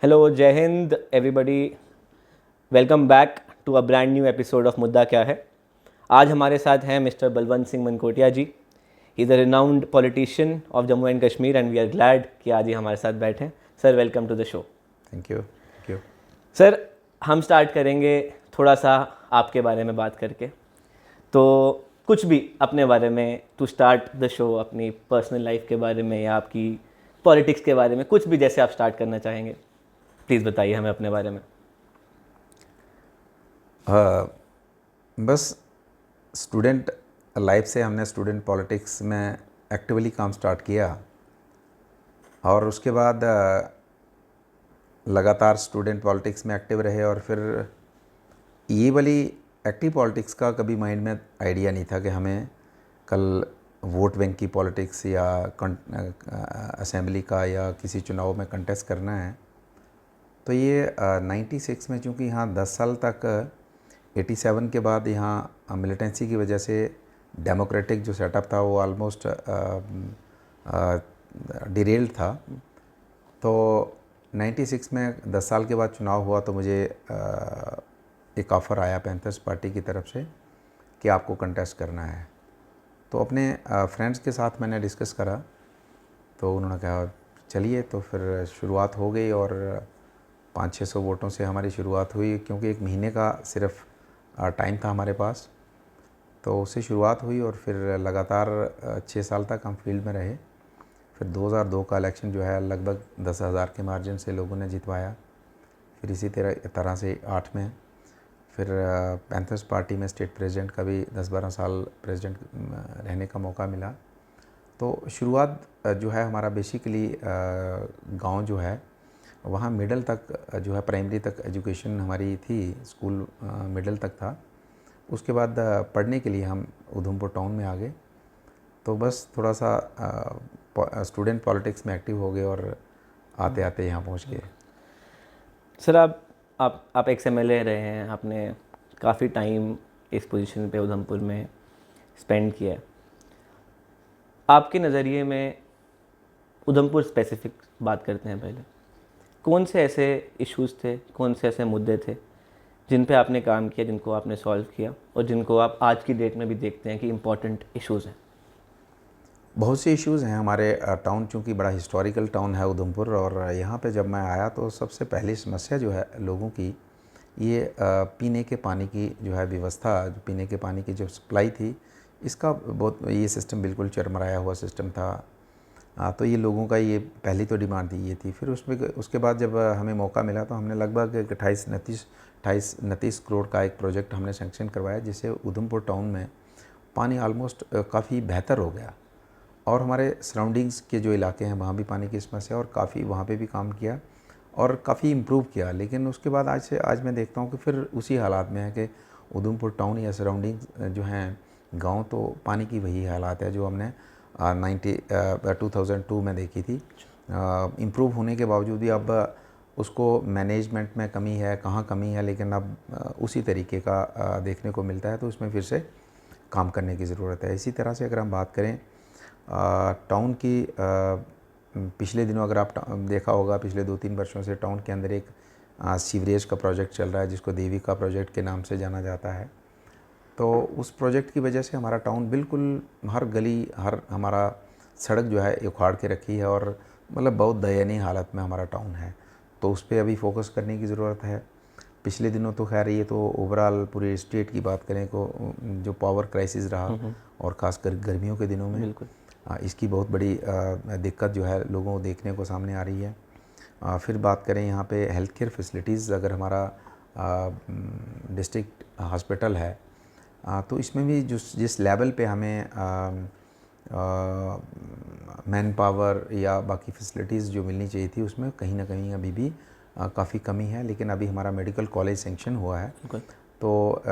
Hello, Jai Hind everybody. Welcome back to a brand new episode of मुद्दा क्या है। आज हमारे साथ हैं mister Balwant Singh Mankotia ji. He is a renowned politician of Jammu and Kashmir and we are glad कि आज ये हमारे साथ बैठे हैं। Sir, welcome to the show. Thank you. Sir, हम स्टार्ट करेंगे थोड़ा सा आपके बारे में बात करके। तो कुछ भी अपने बारे में, टू स्टार्ट द शो, अपनी पर्सनल लाइफ के बारे में या आपकी पॉलिटिक्स के बारे में, कुछ भी जैसे आप स्टार्ट करना चाहेंगे, प्लीज़ बताइए हमें अपने बारे में। बस स्टूडेंट लाइफ से हमने स्टूडेंट पॉलिटिक्स में एक्टिवली काम स्टार्ट किया और उसके बाद लगातार स्टूडेंट पॉलिटिक्स में एक्टिव रहे और फिर ये वाली एक्टिव पॉलिटिक्स का कभी माइंड में आइडिया नहीं था कि हमें कल वोट बैंक की पॉलिटिक्स या असेंबली का या किसी चुनाव में कंटेस्ट करना है। तो ये 96 में, चूँकि यहाँ 10 साल तक 87 के बाद यहाँ मिलिटेंसी की वजह से डेमोक्रेटिक जो सेटअप था वो ऑलमोस्ट डिरेल्ड था। तो 96 में 10 साल के बाद चुनाव हुआ तो मुझे एक ऑफ़र आया पैंथर्स पार्टी की तरफ से कि आपको कंटेस्ट करना है। तो अपने फ्रेंड्स के साथ मैंने डिस्कस करा तो उन्होंने कहा चलिए। तो फिर शुरुआत हो गई और 500-600 वोटों से हमारी शुरुआत हुई, क्योंकि एक महीने का सिर्फ टाइम था हमारे पास। तो उससे शुरुआत हुई और फिर लगातार 6 साल तक हम फील्ड में रहे। फिर 2002 का इलेक्शन जो है लगभग 10,000 के मार्जिन से लोगों ने जितवाया। फिर इसी तरह से 8 में फिर पैंथर्स पार्टी में स्टेट प्रेसिडेंट का भी 10-12 साल प्रेसिडेंट रहने का मौका मिला। तो शुरुआत जो है हमारा बेसिकली गांव जो है वहाँ मिडल तक जो है, प्राइमरी तक एजुकेशन हमारी थी, स्कूल मिडल तक था। उसके बाद पढ़ने के लिए हम उधमपुर टाउन में आ गए। तो बस थोड़ा सा स्टूडेंट पॉलिटिक्स में एक्टिव हो गए और आते आते यहाँ पहुँच गए। सर, आप एक्स एमएलए रहे हैं, आपने काफ़ी टाइम इस पोजीशन पे उधमपुर में स्पेंड किया है। आपके नज़रिए में उधमपुर स्पेसिफिक बात करते हैं पहले, कौन से ऐसे इश्यूज़ थे, कौन से ऐसे मुद्दे थे जिन पे आपने काम किया, जिनको आपने सॉल्व किया और जिनको आप आज की डेट में भी देखते हैं कि इम्पॉर्टेंट इश्यूज़ हैं? बहुत से इश्यूज़ हैं हमारे टाउन, चूँकि बड़ा हिस्टोरिकल टाउन है उधमपुर। और यहाँ पे जब मैं आया तो सबसे पहली समस्या जो है लोगों की, ये पीने के पानी की जो है व्यवस्था, जो पीने के पानी की जो सप्लाई थी, इसका बहुत, ये सिस्टम बिल्कुल चरमराया हुआ सिस्टम था। तो ये लोगों का, ये पहली तो डिमांड थी, ये थी। फिर उसके बाद जब हमें मौका मिला तो हमने लगभग 28-29 करोड़ का एक प्रोजेक्ट हमने सैंक्शन करवाया, जिससे उधमपुर टाउन में पानी ऑलमोस्ट काफ़ी बेहतर हो गया। और हमारे सराउंडिंग्स के जो इलाके हैं वहाँ भी पानी की समस्या, और काफ़ी वहाँ पे भी काम किया और काफ़ी इम्प्रूव किया। लेकिन उसके बाद आज मैं देखता हूँ कि फिर उसी हालात में है कि उधमपुर टाउन या सराउंडिंग्स जो हैं गांव, तो पानी की वही हालात है जो हमने 2002 में देखी थी। इम्प्रूव होने के बावजूद भी अब उसको मैनेजमेंट में कमी है, कहाँ कमी है, लेकिन अब उसी तरीके का देखने को मिलता है। तो उसमें फिर से काम करने की ज़रूरत है। इसी तरह से अगर हम बात करें टाउन की, पिछले दिनों अगर आप देखा होगा, पिछले 2-3 वर्षों से टाउन के अंदर एक सीवरेज का प्रोजेक्ट चल रहा है, जिसको देविका प्रोजेक्ट के नाम से जाना जाता है। तो उस प्रोजेक्ट की वजह से हमारा टाउन बिल्कुल, हर गली, हर हमारा सड़क जो है उखाड़ के रखी है और मतलब बहुत दयनीय हालत में हमारा टाउन है। तो उस पर अभी फोकस करने की ज़रूरत है। पिछले दिनों तो खैर ये तो ओवरऑल पूरे स्टेट की बात करें को जो पावर क्राइसिस रहा, और ख़ासकर गर्मियों के दिनों में बिल्कुल। इसकी बहुत बड़ी दिक्कत जो है लोगों को देखने को सामने आ रही है। फिर बात करें यहाँ पे हेल्थ केयर फैसिलिटीज़, अगर हमारा डिस्ट्रिक्ट हॉस्पिटल है, तो इसमें भी जिस लेवल पे हमें मैन पावर या बाकी फैसिलिटीज़ जो मिलनी चाहिए थी, उसमें कहीं ना कहीं अभी भी काफ़ी कमी है। लेकिन अभी हमारा मेडिकल कॉलेज सेंक्शन हुआ है, तो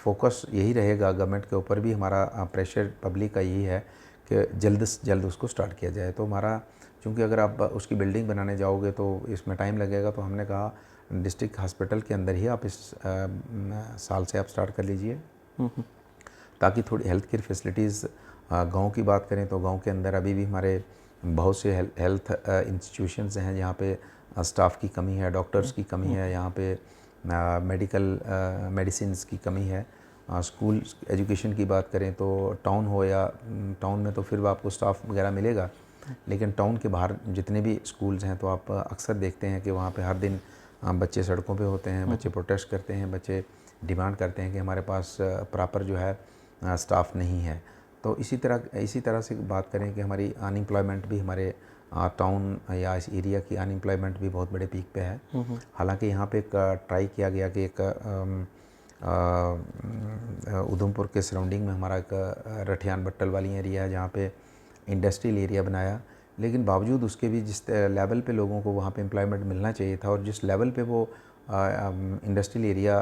फोकस यही रहेगा गवर्नमेंट के ऊपर भी, हमारा प्रेशर पब्लिक का यही है कि जल्द से जल्द उसको स्टार्ट किया जाए। तो हमारा, चूँकि अगर आप उसकी बिल्डिंग बनाने जाओगे तो इसमें टाइम लगेगा, तो हमने कहा डिस्ट्रिक्ट हॉस्पिटल के अंदर ही आप इस साल से आप स्टार्ट कर लीजिए, ताकि थोड़ी हेल्थ केयर फैसिलिटीज़। गांव की बात करें तो गांव के अंदर अभी भी हमारे बहुत से हेल्थ इंस्टीट्यूशंस हैं जहाँ पे स्टाफ की कमी है, डॉक्टर्स की कमी है, यहाँ पे मेडिसिन्स की कमी है। स्कूल एजुकेशन की बात करें तो टाउन हो या टाउन में तो फिर आपको स्टाफ वगैरह मिलेगा, लेकिन टाउन के बाहर जितने भी स्कूल्स हैं तो आप अक्सर देखते हैं कि वहाँ पे हर दिन बच्चे सड़कों पे होते हैं, बच्चे प्रोटेस्ट करते हैं, बच्चे डिमांड करते हैं कि हमारे पास प्रॉपर जो है स्टाफ नहीं है। तो इसी तरह से बात करें कि हमारी अनएम्प्लॉयमेंट भी हमारे टाउन या इस एरिया की अनएम्प्लॉयमेंट भी बहुत बड़े पीक पे है। हालांकि यहाँ पे एक ट्राई किया गया कि एक उधमपुर के सराउंडिंग में हमारा एक रठियान बट्टल वाली एरिया है जहाँ पे इंडस्ट्रियल एरिया बनाया, लेकिन बावजूद उसके भी जिस लेवल पे लोगों को वहाँ पे एम्प्लॉयमेंट मिलना चाहिए था और जिस लेवल पे वो इंडस्ट्रियल एरिया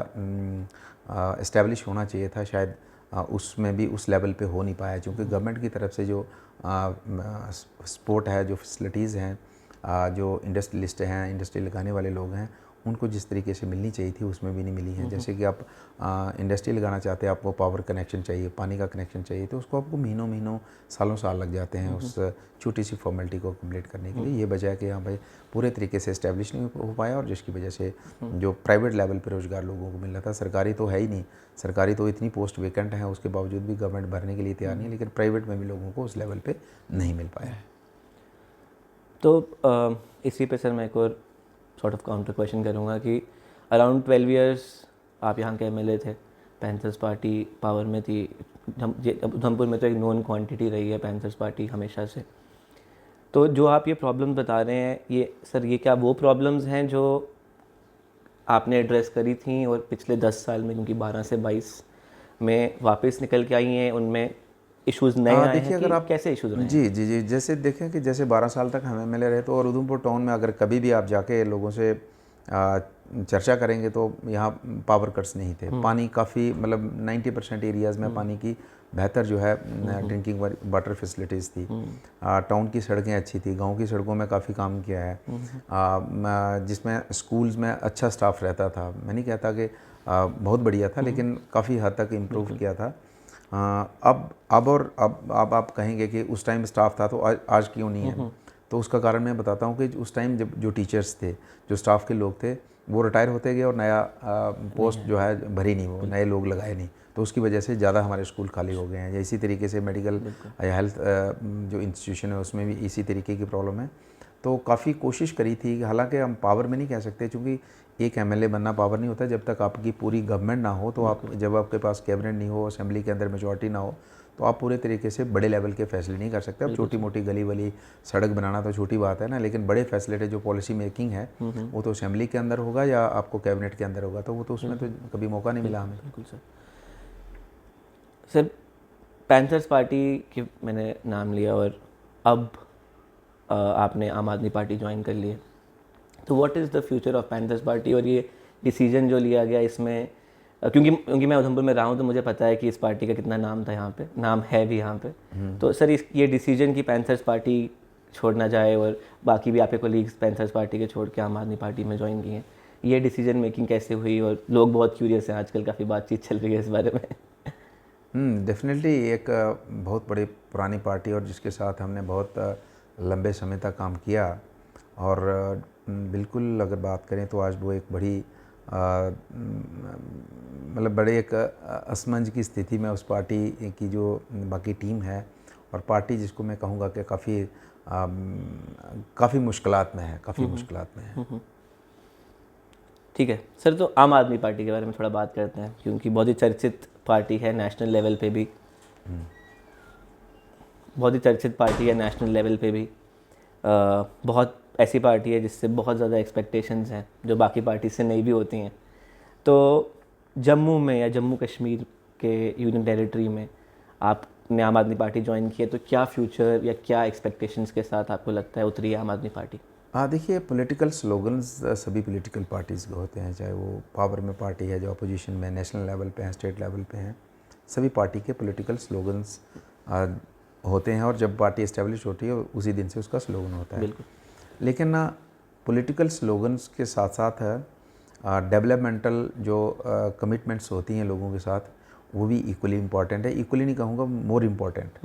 इस्टेब्लिश होना चाहिए था, शायद उसमें भी उस लेवल पे हो नहीं पाया, क्योंकि गवर्नमेंट की तरफ से जो सपोर्ट है, जो फैसिलिटीज़ हैं, जो इंडस्ट्रियलिस्ट हैं, इंडस्ट्री लगाने वाले लोग हैं, उनको जिस तरीके से मिलनी चाहिए थी उसमें भी नहीं मिली है। जैसे कि आप इंडस्ट्री लगाना चाहते हैं, आपको पावर कनेक्शन चाहिए, पानी का कनेक्शन चाहिए, तो उसको आपको महीनों सालों साल लग जाते हैं उस छोटी सी फॉर्मेलिटी को कंप्लीट करने के लिए। ये वजह है कि हाँ भाई पूरे तरीके से इस्टेब्लिश नहीं हो पाया, और जिसकी वजह से जो प्राइवेट लेवल पर रोज़गार लोगों को मिल रहा था, सरकारी तो है ही नहीं, सरकारी तो इतनी पोस्ट वेकेंट है, उसके बावजूद भी गवर्नमेंट भरने के लिए तैयार नहीं है, लेकिन प्राइवेट में भी लोगों को उस लेवल पर नहीं मिल पाया है। तो इसी पे सर मैं एक और सॉर्ट ऑफ काउंटर क्वेश्चन करूँगा कि अराउंड 12 इयर्स आप यहाँ के एमएलए थे, पैंथर्स पार्टी पावर में थी, उधमपुर में तो एक नोन क्वांटिटी रही है पैंथर्स पार्टी हमेशा से। तो जो आप ये प्रॉब्लम बता रहे हैं, ये सर ये क्या वो प्रॉब्लम्स हैं जो आपने एड्रेस करी थी और पिछले 10 साल में, क्योंकि 12 से 22 में वापस निकल के आई हैं, उनमें इश्यूज़ नए आए हैं? अगर आप कैसे इश्यूज़ रहे हैं? जी, जैसे देखें कि जैसे 12 साल तक हम एमएलए रहे, तो और उधमपुर टाउन में अगर कभी भी आप जाके लोगों से चर्चा करेंगे तो यहाँ पावर कट्स नहीं थे। पानी काफ़ी मतलब 90% एरियाज़ में पानी की बेहतर जो है ड्रिंकिंग वाटर फैसिलिटीज़ थी। टाउन की सड़कें अच्छी थी, गांव की सड़कों में काफ़ी काम किया है, जिसमें स्कूल्स में अच्छा स्टाफ रहता था। मैं नहीं कहता कि बहुत बढ़िया था, लेकिन काफ़ी हद तक इम्प्रूव किया था। अब आप कहेंगे कि उस टाइम स्टाफ था तो आज क्यों नहीं है? तो उसका कारण मैं बताता हूँ कि उस टाइम जब जो टीचर्स थे, जो स्टाफ के लोग थे, वो रिटायर होते गए और नया पोस्ट जो है भरी नहीं, वो नए लोग लगाए नहीं, तो उसकी वजह से ज़्यादा हमारे स्कूल खाली हो गए हैं। या इसी तरीके से मेडिकल या हेल्थ जो इंस्टीट्यूशन है उसमें भी इसी तरीके की प्रॉब्लम है। तो काफ़ी कोशिश करी थी, हालांकि हम पावर में नहीं कह सकते, क्योंकि एक एमएलए बनना पावर नहीं होता जब तक आपकी पूरी गवर्नमेंट ना हो। तो आप जब आपके पास कैबिनेट नहीं हो, असेंबली के अंदर मेजॉरिटी ना हो, तो आप पूरे तरीके से बड़े लेवल के फैसले नहीं कर सकते। अब छोटी मोटी गली वली सड़क बनाना तो छोटी बात है ना, लेकिन बड़े फैसले जो पॉलिसी मेकिंग है वो तो असेंबली के अंदर होगा या आपको कैबिनेट के अंदर होगा, तो वो तो उसमें तो कभी मौका नहीं मिला हमें। बिल्कुल सर पैंथर्स पार्टी की मैंने नाम लिया और अब आपने आम आदमी पार्टी ज्वाइन कर ली है, तो what is the future of panthers party? और ये डिसीजन जो लिया गया इसमें, क्योंकि मैं उधमपुर में रहा हूँ तो मुझे पता है कि इस पार्टी का कितना नाम था, यहाँ पे नाम है भी यहाँ पे। तो सर ये डिसीजन कि पैंथर्स पार्टी छोड़ना जाए और बाकी भी आपके कोलीग्स पैंथर्स पार्टी के छोड़ के आम आदमी पार्टी में ज्वाइन किए हैं, ये डिसीजन मेकिंग कैसे हुई? और लोग बहुत क्यूरियस हैं, आजकल काफ़ी बातचीत चल रही है इस बारे में। डेफिनेटली एक बहुत बड़ी पुरानी पार्टी और जिसके साथ हमने बहुत लंबे समय तक काम किया, और बिल्कुल अगर बात करें तो आज वो एक बड़ी मतलब बड़े एक असमंज की स्थिति में उस पार्टी की जो बाकी टीम है, और पार्टी जिसको मैं कहूँगा कि काफ़ी मुश्किलात में है, ठीक है सर, तो आम आदमी पार्टी के बारे में थोड़ा बात करते हैं, क्योंकि बहुत ही चर्चित पार्टी है नेशनल लेवल पे भी, बहुत ऐसी पार्टी है जिससे बहुत ज़्यादा एक्सपेक्टेशंस हैं जो बाकी पार्टी से नहीं भी होती हैं। तो जम्मू में या जम्मू कश्मीर के यूनियन टेरिटरी में आपने आम आदमी पार्टी ज्वाइन की है, तो क्या फ्यूचर या क्या एक्सपेक्टेशंस के साथ आपको लगता है उतरी है आम आदमी पार्टी? देखिए, पॉलिटिकल स्लोगन्स सभी पॉलिटिकल पार्टीज़ के होते हैं, चाहे वो पावर में पार्टी है, जो अपोजिशन में नेशनल लेवल पे हैं, स्टेट लेवल पे हैं, सभी पार्टी के पॉलिटिकल स्लोगन्स होते हैं, और जब पार्टी इस्टेब्लिश होती है उसी दिन से उसका स्लोगन होता है। बिल्कुल। लेकिन पॉलिटिकल स्लोगन्स के साथ साथ डेवलपमेंटल जो कमिटमेंट्स होती हैं लोगों के साथ, वो भी इक्वली इम्पॉर्टेंट है। इक्वली नहीं कहूँगा, मोर इम्पॉर्टेंट।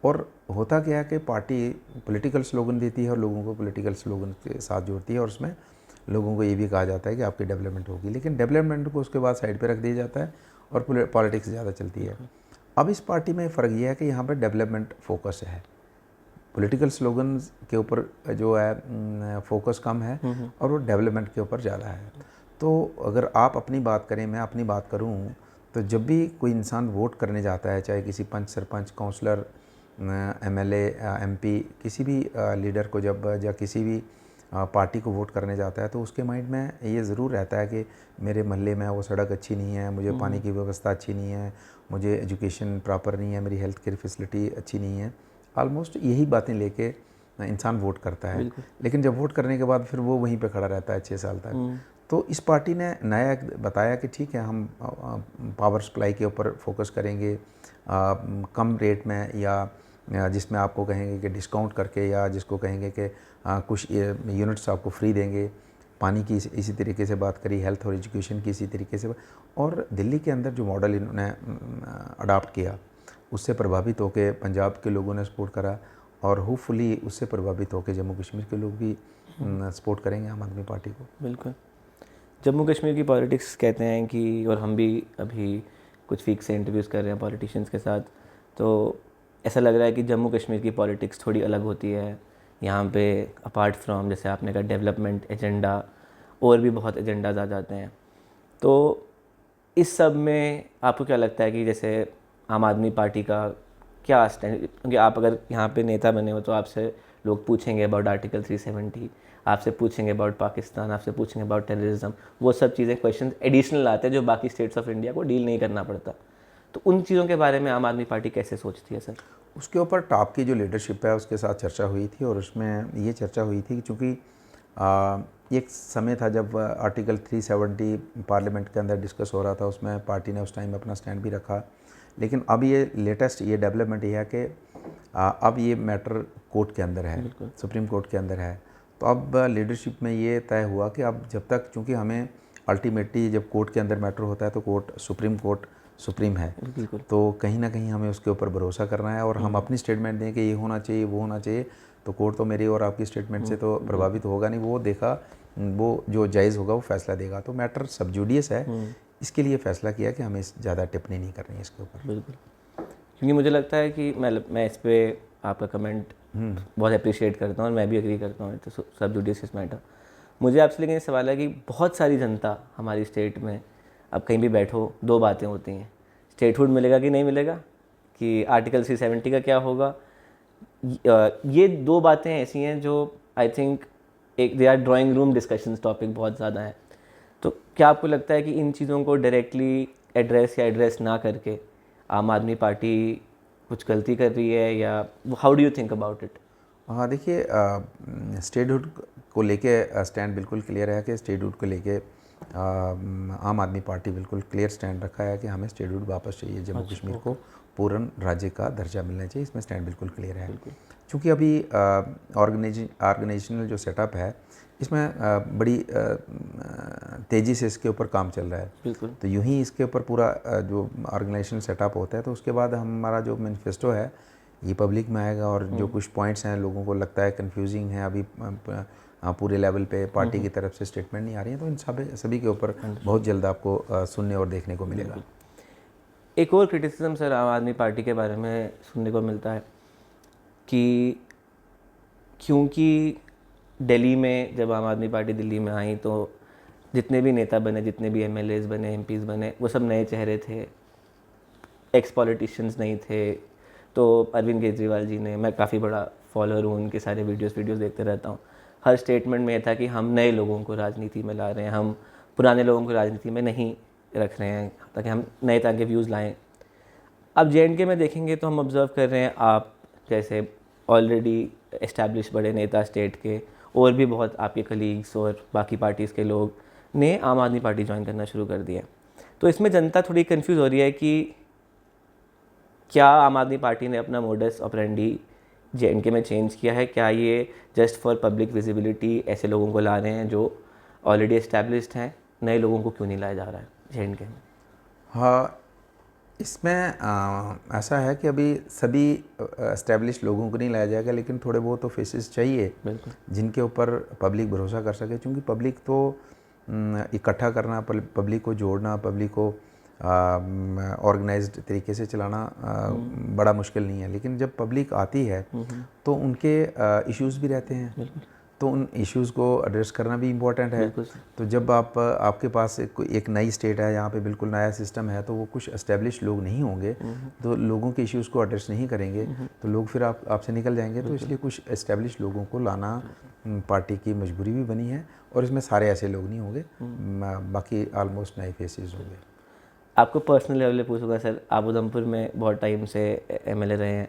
और होता क्या है कि पार्टी पॉलिटिकल स्लोगन देती है और लोगों को पॉलिटिकल स्लोगन के साथ जोड़ती है, और उसमें लोगों को ये भी कहा जाता है कि आपकी डेवलपमेंट होगी, लेकिन डेवलपमेंट को उसके बाद साइड पे रख दिया जाता है और पॉलिटिक्स ज़्यादा चलती है। अब इस पार्टी में फ़र्क ये है कि यहाँ पर डेवलपमेंट फोकस है, पॉलिटिकल स्लोगन के ऊपर जो है फोकस कम है और वो डेवलपमेंट के ऊपर ज़्यादा है। तो अगर आप अपनी बात करें, मैं अपनी बात करूं, तो जब भी कोई इंसान वोट करने जाता है, चाहे किसी पंच, सरपंच, काउंसलर, एमएलए, एमपी, किसी भी लीडर को जब या किसी भी पार्टी को वोट करने जाता है, तो उसके माइंड में ये ज़रूर रहता है कि मेरे मोहल्ले में वो सड़क अच्छी नहीं है, मुझे पानी की व्यवस्था अच्छी नहीं है, मुझे एजुकेशन प्रॉपर नहीं है, मेरी हेल्थ केयर फैसिलिटी अच्छी नहीं है। ऑलमोस्ट यही बातें लेके इंसान वोट करता है, लेकिन जब वोट करने के बाद फिर वो वहीं पे खड़ा रहता है 6 साल तक। तो इस पार्टी ने नया बताया कि ठीक है, हम पावर सप्लाई के ऊपर फोकस करेंगे, कम रेट में या जिसमें आपको कहेंगे कि डिस्काउंट करके, या जिसको कहेंगे कि कुछ यूनिट्स आपको फ्री देंगे। पानी की इसी तरीके से बात करी, हेल्थ और एजुकेशन की इसी तरीके से। और दिल्ली के अंदर जो मॉडल इन्होंने अडॉप्ट किया, उससे प्रभावित होकर पंजाब के लोगों ने सपोर्ट करा, और होपफुली उससे प्रभावित होकर जम्मू कश्मीर के लोग भी सपोर्ट करेंगे आम आदमी पार्टी को। बिल्कुल। जम्मू कश्मीर की पॉलिटिक्स कहते हैं कि, और हम भी अभी कुछ वीक से इंटरव्यूज़ कर रहे हैं पॉलिटिशियंस के साथ, तो ऐसा लग रहा है कि जम्मू कश्मीर की पॉलिटिक्स थोड़ी अलग होती है। यहाँ पे अपार्ट फ्रॉम, जैसे आपने कहा, डेवलपमेंट एजेंडा, और भी बहुत एजेंडाज आ जाते हैं। तो इस सब में आपको क्या लगता है कि जैसे आम आदमी पार्टी का क्या स्टैंड, क्योंकि आप अगर यहाँ पे नेता बने हो तो आपसे लोग पूछेंगे अबाउट आर्टिकल 370, आपसे पूछेंगे अबाउट पाकिस्तान, आपसे पूछेंगे अबाउट टेररिज्म, वो सब चीज़ें, क्वेश्चन एडिशनल आते हैं जो बाकी स्टेट्स ऑफ इंडिया को डील नहीं करना पड़ता। तो उन चीज़ों के बारे में आम आदमी पार्टी कैसे सोचती है सर? उसके ऊपर टॉप की जो लीडरशिप है उसके साथ चर्चा हुई थी, और उसमें ये चर्चा हुई थी कि चूँकि एक समय था जब आर्टिकल 370 पार्लियामेंट के अंदर डिस्कस हो रहा था, उसमें पार्टी ने उस टाइम अपना स्टैंड भी रखा। लेकिन अब ये लेटेस्ट ये डेवलपमेंट ये है कि अब ये मैटर कोर्ट के अंदर है, सुप्रीम कोर्ट के अंदर है। तो अब लीडरशिप में ये तय हुआ कि अब जब तक, चूँकि हमें अल्टीमेटली जब कोर्ट के अंदर मैटर होता है तो सुप्रीम कोर्ट सुप्रीम है, तो कहीं ना कहीं हमें उसके ऊपर भरोसा करना है, और हम अपनी स्टेटमेंट दें कि ये होना चाहिए, वो होना चाहिए, तो कोर्ट तो मेरी और आपकी स्टेटमेंट से तो प्रभावित होगा नहीं, वो जो जायज़ होगा वो फैसला देगा। तो मैटर सब जुडियस है, इसके लिए फ़ैसला किया कि हमें ज़्यादा टिप्पणी नहीं करनी है इसके ऊपर। बिल्कुल, क्योंकि मुझे लगता है कि मैं इस पर आपका कमेंट बहुत अप्रिशिएट करता हूँ, और मैं भी एग्री करता हूँ, तो सब जुडिशियस मैटर। मुझे आपसे लेकिन ये सवाल है कि बहुत सारी जनता हमारी स्टेट में, अब कहीं भी बैठो, दो बातें होती हैं, स्टेटहुड मिलेगा कि नहीं मिलेगा, कि आर्टिकल 370 का क्या होगा। ये दो बातें ऐसी हैं जो आई थिंक एक they are drawing room discussions topic बहुत ज़्यादा है। तो क्या आपको लगता है कि इन चीज़ों को डायरेक्टली एड्रेस ना करके आम आदमी पार्टी कुछ गलती कर रही है, या how do you think about it? हाँ, देखिए, स्टेटहुड को लेके स्टैंड बिल्कुल क्लियर है कि स्टेटहुड को लेके आम आदमी पार्टी बिल्कुल क्लियर स्टैंड रखा है कि हमें स्टेटहुड वापस चाहिए, जम्मू कश्मीर को पूर्ण राज्य का दर्जा मिलना चाहिए, इसमें स्टैंड बिल्कुल क्लियर है। क्योंकि अभी ऑर्गेनाइजेशनल जो सेटअप है, इसमें बड़ी तेज़ी से इसके ऊपर काम चल रहा है। बिल्कुल। तो यूं ही इसके ऊपर पूरा जो ऑर्गेनाइजेशनल सेटअप होता है, तो उसके बाद हमारा जो मैनिफेस्टो है ये पब्लिक में आएगा, और जो कुछ पॉइंट्स हैं लोगों को लगता है कंफ्यूजिंग है, अभी पूरे लेवल पे पार्टी की तरफ से स्टेटमेंट नहीं आ रही है, तो इन सभी के ऊपर बहुत जल्द आपको सुनने और देखने को मिलेगा। एक और क्रिटिसिज्म सर आम आदमी पार्टी के बारे में सुनने को मिलता है कि क्योंकि दिल्ली में जब आम आदमी पार्टी दिल्ली में आई, तो जितने भी नेता बने, जितने भी एमएलएज बने, एमपीज़ बने, वो सब नए चेहरे थे, एक्स पॉलिटिशियंस नहीं थे। तो अरविंद केजरीवाल जी ने, मैं काफ़ी बड़ा फॉलोअर हूँ, उनके सारे वीडियोस देखते रहता हूँ, हर स्टेटमेंट में ये था कि हम नए लोगों को राजनीति में ला रहे हैं, हम पुराने लोगों को राजनीति में नहीं रख रहे हैं, ताकि हम नए तरह के व्यूज़ लाएँ। अब JNK में देखेंगे तो हम ऑब्ज़र्व कर रहे हैं, आप जैसे ऑलरेडी इस्टेब्लिश बड़े नेता स्टेट के, और भी बहुत आपके कलीग्स और बाकी पार्टीज़ के लोग ने आम आदमी पार्टी ज्वाइन करना शुरू कर दिया। तो इसमें जनता थोड़ी कंफ्यूज हो रही है कि क्या आम आदमी पार्टी ने अपना मोडस ऑपरेंडी JNK में चेंज किया है, क्या ये जस्ट फॉर पब्लिक विजिबिलिटी ऐसे लोगों को ला रहे हैं जो ऑलरेडी इस्टेब्लिश्ड हैं, नए लोगों को क्यों नहीं लाया जा रहा है JNK में? हाँ, इसमें ऐसा है कि अभी सभी एस्टेब्लिश लोगों को नहीं लाया जाएगा, लेकिन थोड़े बहुत तो फेसेस चाहिए बिल्कुल। जिनके ऊपर पब्लिक भरोसा कर सके, क्योंकि पब्लिक तो इकट्ठा करना, पब्लिक को जोड़ना, पब्लिक को ऑर्गेनाइज्ड तरीके से चलाना बड़ा मुश्किल नहीं है। लेकिन जब पब्लिक आती है तो उनके इश्यूज़ भी रहते हैं, तो उन इश्यूज़ को एड्रेस करना भी इम्पोर्टेंट है। बिल्कुल सर। तो जब आपके पास एक नई स्टेट है, यहाँ पे बिल्कुल नया सिस्टम है, तो वो कुछ एस्टेब्लिश लोग नहीं होंगे, तो लोगों के इश्यूज़ को एड्रेस नहीं करेंगे, तो लोग फिर आपसे निकल जाएंगे। तो इसलिए कुछ एस्टेब्लिश लोगों को लाना पार्टी की मजबूरी भी बनी है, और इसमें सारे ऐसे लोग नहीं होंगे, बाकी ऑलमोस्ट नए फेसेस होंगे। आपको पर्सनल लेवल पे पूछूंगा सर, आप उधमपुर में बहुत टाइम से एमएलए रहे हैं,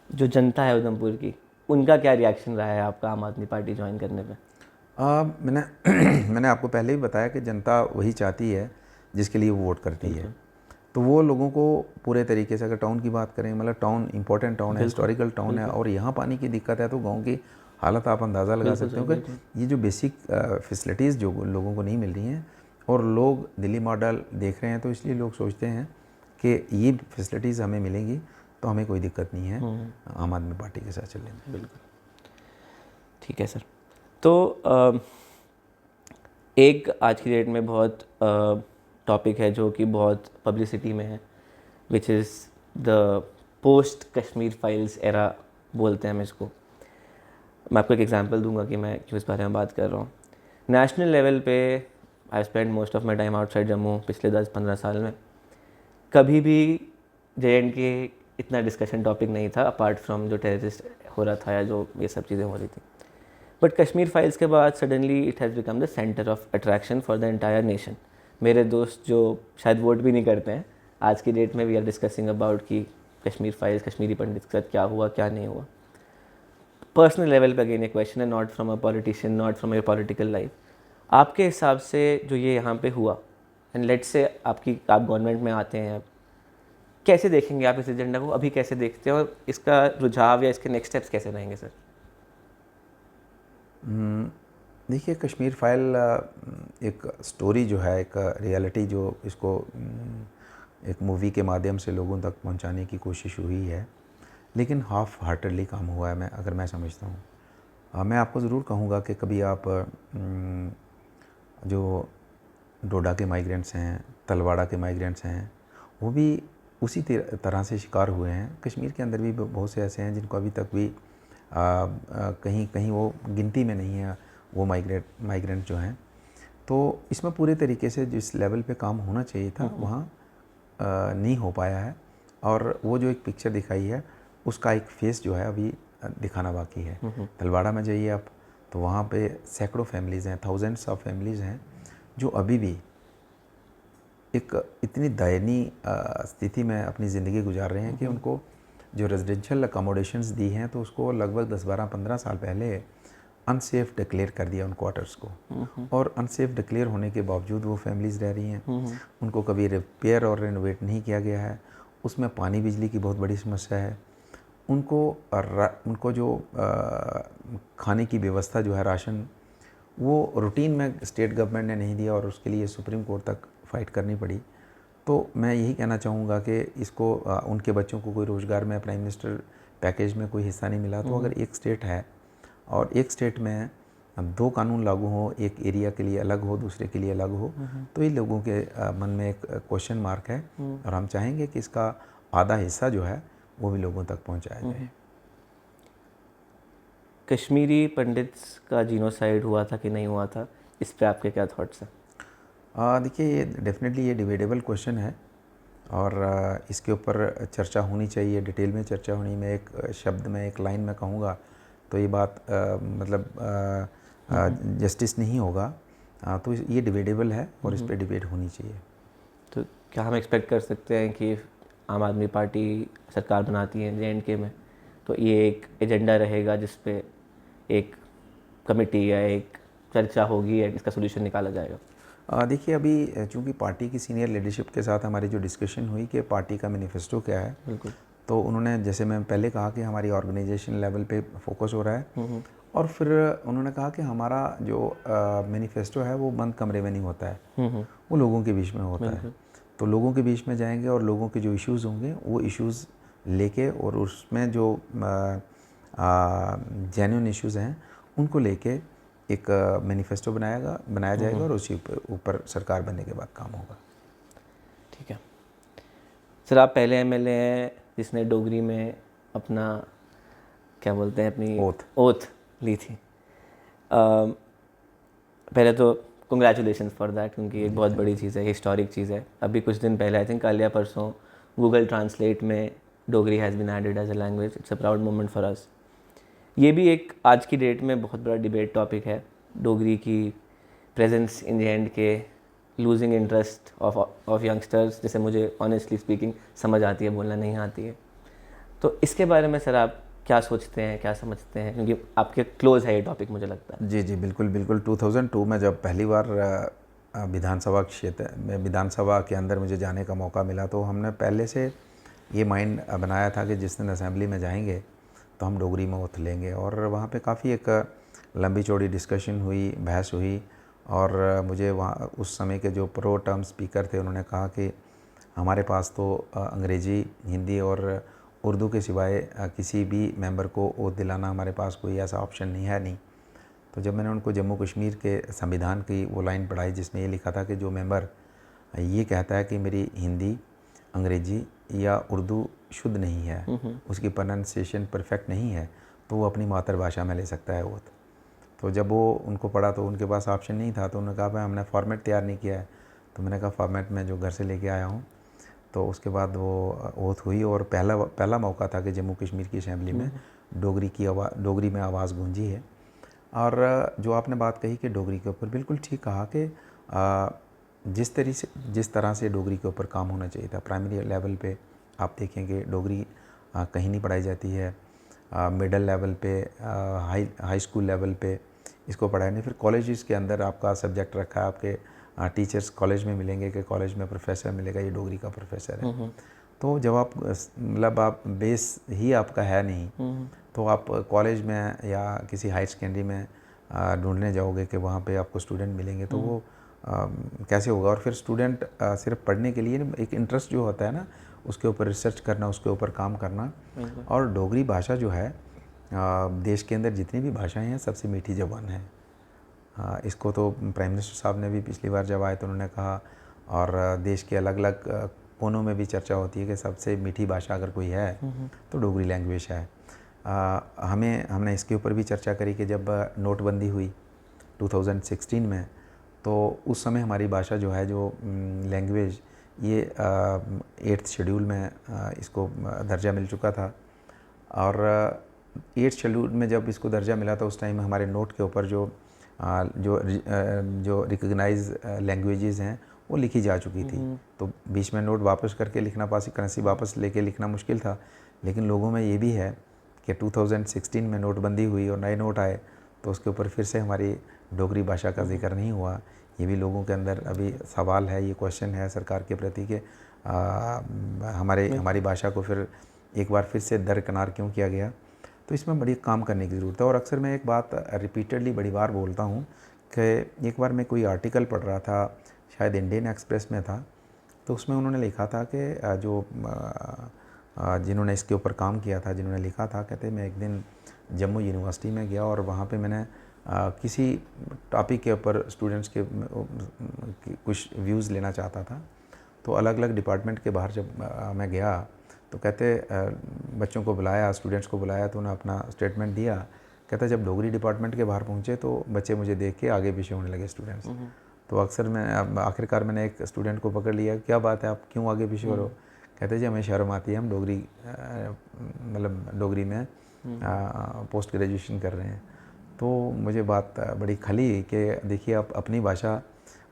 जो जनता है उधमपुर की, उनका क्या रिएक्शन रहा है आपका आम आदमी पार्टी ज्वाइन करने पे? मैंने मैंने आपको पहले ही बताया कि जनता वही चाहती है जिसके लिए वो वोट करती है। तो वो लोगों को पूरे तरीके से, अगर टाउन की बात करें, मतलब टाउन इंपॉर्टेंट टाउन है, हिस्टोरिकल टाउन है, और यहाँ पानी की दिक्कत है, तो गांव की हालत आप अंदाज़ा लगा सकते हो कि ये जो बेसिक फैसिलिटीज़ जो लोगों को नहीं मिल रही हैं, और लोग दिल्ली मॉडल देख रहे हैं, तो इसलिए लोग सोचते हैं कि ये फैसिलिटीज़ हमें मिलेंगी तो हमें कोई दिक्कत नहीं है आम आदमी पार्टी के साथ चलने में। बिल्कुल, ठीक है सर। तो एक आज की डेट में बहुत टॉपिक है जो कि बहुत पब्लिसिटी में है, which is the post Kashmir files era बोलते हैं हम इसको। मैं आपको एक एग्जांपल दूंगा कि मैं क्यों इस बारे में बात कर रहा हूँ। नेशनल लेवल पे I spend most of my time outside Jammu पिछले 10-15 साल में। कभी भी JNK इतना डिस्कशन टॉपिक नहीं था, अपार्ट फ्रॉम जो टेररिस्ट हो रहा था या जो ये सब चीज़ें हो रही थी। बट कश्मीर फाइल्स के बाद suddenly it has become the centre of attraction for the entire nation. मेरे दोस्त जो शायद वोट भी नहीं करते हैं, आज की डेट में वी आर डिस्कसिंग अबाउट कि कश्मीर फाइल्स, कश्मीरी पंडित के साथ क्या हुआ क्या नहीं हुआ। पर्सनल लेवल पे अगेन ए क्वेश्चन है, not from a politician, not from your political life. आपके हिसाब से जो ये यहाँ पे हुआ, एंड लेट्स से आप गवर्नमेंट में आते हैं, कैसे देखेंगे आप इस एजेंडा को, अभी कैसे देखते हैं, और इसका रुझाव या इसके नेक्स्ट स्टेप्स कैसे रहेंगे सर? देखिए, कश्मीर फाइल एक स्टोरी जो है, एक रियलिटी जो इसको एक मूवी के माध्यम से लोगों तक पहुंचाने की कोशिश हुई है, लेकिन हाफ हार्टेडली काम हुआ है, मैं समझता हूँ। मैं आपको ज़रूर कहूँगा कि कभी आप जो डोडा के माइग्रेंट्स हैं, तलवाड़ा के माइग्रेंट्स हैं, वो भी उसी तरह से शिकार हुए हैं। कश्मीर के अंदर भी बहुत से ऐसे हैं जिनको अभी तक भी कहीं कहीं वो गिनती में नहीं है, वो माइग्रेंट जो हैं। तो इसमें पूरे तरीके से जिस लेवल पे काम होना चाहिए था वहाँ नहीं हो पाया है, और वो जो एक पिक्चर दिखाई है उसका एक फेस जो है अभी दिखाना बाकी है। तलवाड़ा में जाइए आप, तो वहाँ पे सैकड़ों फैमिलीज़ हैं, थाउजेंड्स ऑफ फैमिलीज़ हैं जो अभी भी एक इतनी दयनीय स्थिति में अपनी ज़िंदगी गुजार रहे हैं कि उनको जो रेजिडेंशियल अकोमोडेशंस दी हैं, तो उसको लगभग 10-12-15 साल पहले अनसेफ डिक्लेयर कर दिया उन क्वार्टर्स को, और अनसेफ डिक्लेयर होने के बावजूद वो फैमिलीज़ रह रही हैं। उनको कभी रिपेयर और रेनोवेट नहीं किया गया है। उसमें पानी बिजली की बहुत बड़ी समस्या है। उनको जो खाने की व्यवस्था जो है, राशन, वो रूटीन में स्टेट गवर्नमेंट ने नहीं दिया, और उसके लिए सुप्रीम कोर्ट तक फाइट करनी पड़ी। तो मैं यही कहना चाहूँगा कि इसको उनके बच्चों को कोई रोज़गार में, प्राइम मिनिस्टर पैकेज में कोई हिस्सा नहीं मिला। तो अगर एक स्टेट है और एक स्टेट में 2 कानून लागू हो, एक एरिया के लिए अलग हो, दूसरे के लिए अलग हो, तो ये लोगों के मन में एक क्वेश्चन मार्क है, और हम चाहेंगे कि इसका आधा हिस्सा जो है वो भी लोगों तक पहुँचाया जाए। कश्मीरी पंडित्स का जीनोसाइड हुआ था कि नहीं हुआ था, इस पे आपके क्या थॉट्स हैं? देखिए, ये डेफिनेटली ये डिबेटेबल क्वेश्चन है, और इसके ऊपर चर्चा होनी चाहिए, डिटेल में चर्चा होनी। मैं एक शब्द में, एक लाइन में कहूँगा तो ये बात जस्टिस नहीं होगा। तो ये डिबेटेबल है, और इस पर डिबेट होनी चाहिए। तो क्या हम एक्सपेक्ट कर सकते हैं कि आम आदमी पार्टी सरकार बनाती है JNK में, तो ये एक एजेंडा रहेगा जिस पे एक कमेटी या एक चर्चा होगी, या इसका सोल्यूशन निकाला जाएगा? देखिए, अभी चूँकि पार्टी की सीनियर लीडरशिप के साथ हमारी जो डिस्कशन हुई कि पार्टी का मैनिफेस्टो क्या है, बिल्कुल, तो उन्होंने, जैसे मैं पहले कहा कि हमारी ऑर्गेनाइजेशन लेवल पे फोकस हो रहा है, और फिर उन्होंने कहा कि हमारा जो मैनिफेस्टो है वो बंद कमरे में नहीं होता है, वो लोगों के बीच में होता है। तो लोगों के बीच में जाएंगे और लोगों के जो इश्यूज़ होंगे वो इश्यूज़ लेके और उसमें जो जेन्युइन इश्यूज़ हैं उनको लेके एक मैनिफेस्टो बनाया जाएगा और उसी ऊपर सरकार बनने के बाद काम होगा। ठीक है सर, आप पहले एमएलए हैं जिसने डोगरी में अपना क्या बोलते हैं अपनी ओथ ली थी। पहले तो कंग्रेचुलेशंस फॉर दैट, क्योंकि एक बहुत बड़ी चीज़ है, हिस्टोरिक चीज़ है। अभी कुछ दिन पहले आई थिंक कल या परसों गूगल ट्रांसलेट में Dogri has been added as a language. It's a proud moment for us. ये भी एक आज की डेट में बहुत बड़ा डिबेट टॉपिक है, डोगरी की प्रेजेंस इन द एंड के लूजिंग इंटरेस्ट ऑफ यंगस्टर्स, जैसे मुझे ऑनेस्टली स्पीकिंग समझ आती है, बोलना नहीं आती है। तो इसके बारे में सर आप क्या सोचते हैं, क्या समझते हैं, क्योंकि आपके क्लोज है ये टॉपिक मुझे लगता है। जी बिल्कुल बिल्कुल। 2002 में जब पहली बार विधानसभा क्षेत्र में विधानसभा के अंदर मुझे जाने का मौका मिला तो हमने पहले से ये माइंड बनाया था कि जिस दिन असेंबली में जाएंगे तो हम डोगरी में ओथ लेंगे। और वहाँ पे काफ़ी एक लंबी चौड़ी डिस्कशन हुई, बहस हुई। और मुझे वहाँ उस समय के जो प्रो टर्म स्पीकर थे उन्होंने कहा कि हमारे पास तो अंग्रेज़ी, हिंदी और उर्दू के सिवाय किसी भी मेंबर को ओथ दिलाना हमारे पास कोई ऐसा ऑप्शन नहीं। तो जब मैंने उनको जम्मू कश्मीर के संविधान की वो लाइन पढ़ाई जिसमें ये लिखा था कि जो मेंबर ये कहता है कि मेरी हिंदी, अंग्रेज़ी या उर्दू शुद्ध नहीं है, उसकी प्रोनाउंसिएशन परफेक्ट नहीं है, तो वो अपनी मातृभाषा में ले सकता है ओथ। तो जब वो उनको पढ़ा तो उनके पास ऑप्शन नहीं था, तो उन्होंने कहा भाई हमने फॉर्मेट तैयार नहीं किया है। तो मैंने कहा फॉर्मेट में जो घर से लेके आया हूँ। तो उसके बाद वो ओथ हुई और पहला मौका था कि जम्मू कश्मीर की असेंबली में डोगरी में आवाज़ गूंजी है। और जो आपने बात कही कि डोगरी के ऊपर, बिल्कुल ठीक कहा कि जिस तरह से डोगरी के ऊपर काम होना चाहिए था। प्राइमरी लेवल पे आप देखेंगे डोगरी कहीं नहीं पढ़ाई जाती है। मिडिल लेवल पे, हाई स्कूल लेवल पे इसको पढ़ाया नहीं। फिर कॉलेजेस के अंदर आपका सब्जेक्ट रखा है, आपके टीचर्स कॉलेज में मिलेंगे कि कॉलेज में प्रोफेसर मिलेगा ये डोगरी का प्रोफेसर है। तो जब आप मतलब आप बेस ही आपका है नहीं तो आप कॉलेज में या किसी हाई सेकेंडरी में ढूंढने जाओगे कि वहाँ पे आपको स्टूडेंट मिलेंगे तो वो कैसे होगा। और फिर स्टूडेंट सिर्फ पढ़ने के लिए एक इंटरेस्ट जो होता है ना, उसके ऊपर रिसर्च करना, उसके ऊपर काम करना। और डोगरी भाषा जो है देश के अंदर जितनी भी भाषाएं हैं सबसे मीठी ज़बान है। इसको तो प्राइम मिनिस्टर साहब ने भी पिछली बार जब आए तो उन्होंने कहा, और देश के अलग अलग कोनों में भी चर्चा होती है कि सबसे मीठी भाषा अगर कोई है तो डोगरी लैंग्वेज है। हमने इसके ऊपर भी चर्चा करी कि जब नोटबंदी हुई 2016 में, तो उस समय हमारी भाषा जो है, जो लैंग्वेज, ये 8th शेड्यूल में इसको दर्जा मिल चुका था। और 8th शेड्यूल में जब इसको दर्जा मिला तो उस टाइम हमारे नोट के ऊपर जो रिकग्नाइज लैंग्वेजेस हैं वो लिखी जा चुकी थी। तो बीच में नोट वापस करके लिखना, करेंसी वापस लेके लिखना मुश्किल था। लेकिन लोगों में ये भी है कि 2016 में नोटबंदी हुई और नए नोट आए तो उसके ऊपर फिर से हमारी डोगरी भाषा का जिक्र नहीं हुआ। ये भी लोगों के अंदर अभी सवाल है, ये क्वेश्चन है सरकार के प्रति कि हमारी भाषा को फिर एक बार फिर से दरकिनार क्यों किया गया। तो इसमें बड़ी काम करने की ज़रूरत है। और अक्सर मैं एक बात रिपीटेडली बड़ी बार बोलता हूँ कि एक बार मैं कोई आर्टिकल पढ़ रहा था, शायद इंडियन एक्सप्रेस में था, तो उसमें उन्होंने लिखा था कि जिन्होंने इसके ऊपर काम किया था, जिन्होंने लिखा था, कहते मैं एक दिन जम्मू यूनिवर्सिटी में गया और वहाँ पे मैंने किसी टॉपिक के ऊपर स्टूडेंट्स के कुछ व्यूज़ लेना चाहता था। तो अलग अलग डिपार्टमेंट के बाहर जब मैं गया तो कहते बच्चों को बुलाया, स्टूडेंट्स को बुलाया, तो उन्होंने अपना स्टेटमेंट दिया। कहता जब डोगरी डिपार्टमेंट के बाहर पहुँचे तो बच्चे मुझे देख के आगे पीछे होने लगे स्टूडेंट्स। तो अक्सर आखिरकार मैंने एक स्टूडेंट को पकड़ लिया, क्या बात है, आप क्यों आगे पीछे हो रहे हो। कहते जी हमें शर्म आती है, हम डोगरी मतलब डोगरी में पोस्ट ग्रेजुएशन कर रहे हैं। तो मुझे बात बड़ी खली कि देखिए आप अपनी भाषा,